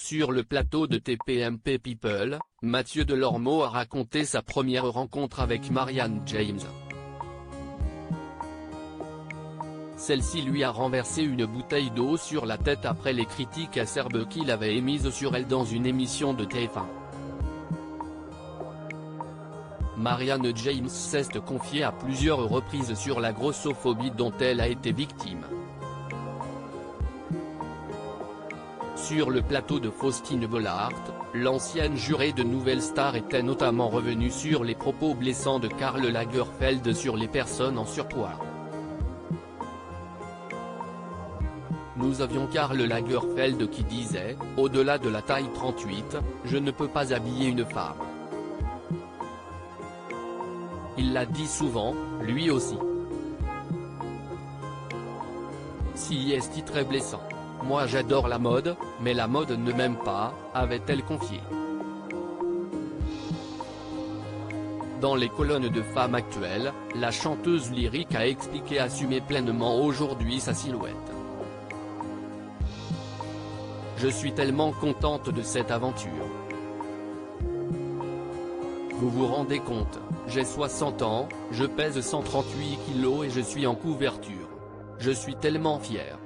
Sur le plateau de TPMP People, Mathieu Delormeau a raconté sa première rencontre avec Marianne James. Celle-ci lui a renversé une bouteille d'eau sur la tête après les critiques acerbes qu'il avait émises sur elle dans une émission de TF1. Marianne James s'est confiée à plusieurs reprises sur la grossophobie dont elle a été victime. Sur le plateau de Faustine Bollaert, l'ancienne jurée de Nouvelle Star était notamment revenue sur les propos blessants de Karl Lagerfeld sur les personnes en surpoids. Nous avions Karl Lagerfeld qui disait « Au-delà de la taille 38, je ne peux pas habiller une femme ». Il l'a dit souvent, lui aussi. Si est très blessant. Moi j'adore la mode, mais la mode ne m'aime pas, avait-elle confié. Dans les colonnes de Femmes Actuelles, la chanteuse lyrique a expliqué assumer pleinement aujourd'hui sa silhouette. Je suis tellement contente de cette aventure. Vous vous rendez compte, j'ai 60 ans, je pèse 138 kilos et je suis en couverture. Je suis tellement fière.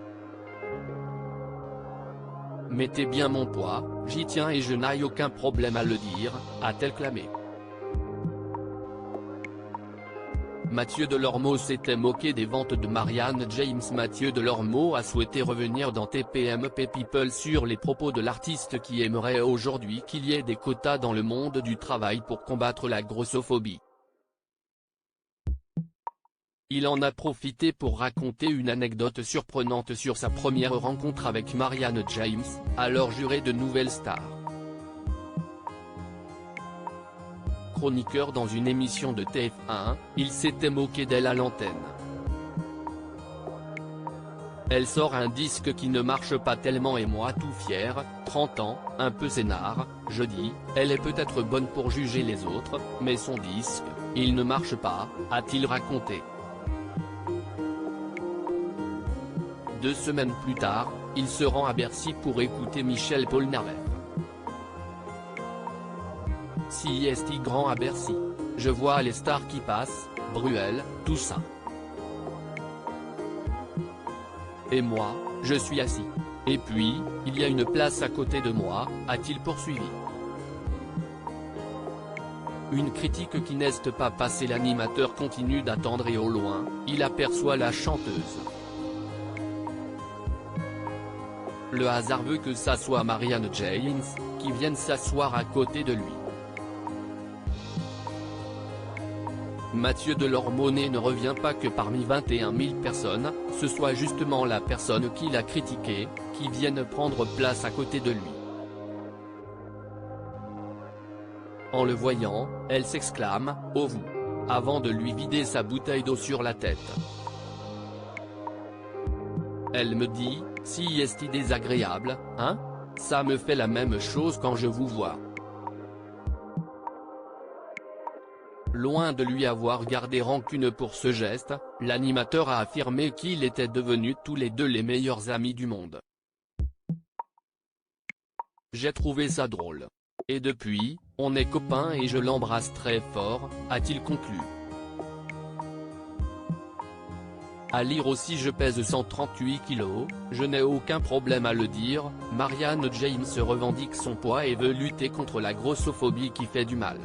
Mettez bien mon poids, j'y tiens et je n'ai aucun problème à le dire, a-t-elle clamé. Mathieu Delormeau s'était moqué des ventes de Marianne James. Mathieu Delormeau a souhaité revenir dans TPMP People sur les propos de l'artiste qui aimerait aujourd'hui qu'il y ait des quotas dans le monde du travail pour combattre la grossophobie. Il en a profité pour raconter une anecdote surprenante sur sa première rencontre avec Marianne James, alors jurée de Nouvelle Star. Chroniqueur dans une émission de TF1, il s'était moqué d'elle à l'antenne. Elle sort un disque qui ne marche pas tellement et moi tout fier, 30 ans, un peu sénard, je dis, elle est peut-être bonne pour juger les autres, mais son disque, il ne marche pas, a-t-il raconté. 2 semaines plus tard, il se rend à Bercy pour écouter Michel Polnareff. Si est grand à Bercy. Je vois les stars qui passent, Bruel, tout ça. Et moi, je suis assis. Et puis, il y a une place à côté de moi, a-t-il poursuivi. Une critique qui n'est pas passée. L'animateur continue d'attendre et au loin, il aperçoit la chanteuse. Le hasard veut que ça soit Marianne James, qui vienne s'asseoir à côté de lui. Mathieu Delormeau ne revient pas que parmi 21 000 personnes, ce soit justement la personne qu'il a critiquée, qui vienne prendre place à côté de lui. En le voyant, elle s'exclame « Oh vous !» avant de lui vider sa bouteille d'eau sur la tête. Elle me dit « Si est-il désagréable, hein? Ça me fait la même chose quand je vous vois. » Loin de lui avoir gardé rancune pour ce geste, l'animateur a affirmé qu'ils étaient devenus tous les deux les meilleurs amis du monde. J'ai trouvé ça drôle. Et depuis, on est copains et je l'embrasse très fort, a-t-il conclu. À lire aussi je pèse 138 kilos, je n'ai aucun problème à le dire, Marianne James revendique son poids et veut lutter contre la grossophobie qui fait du mal.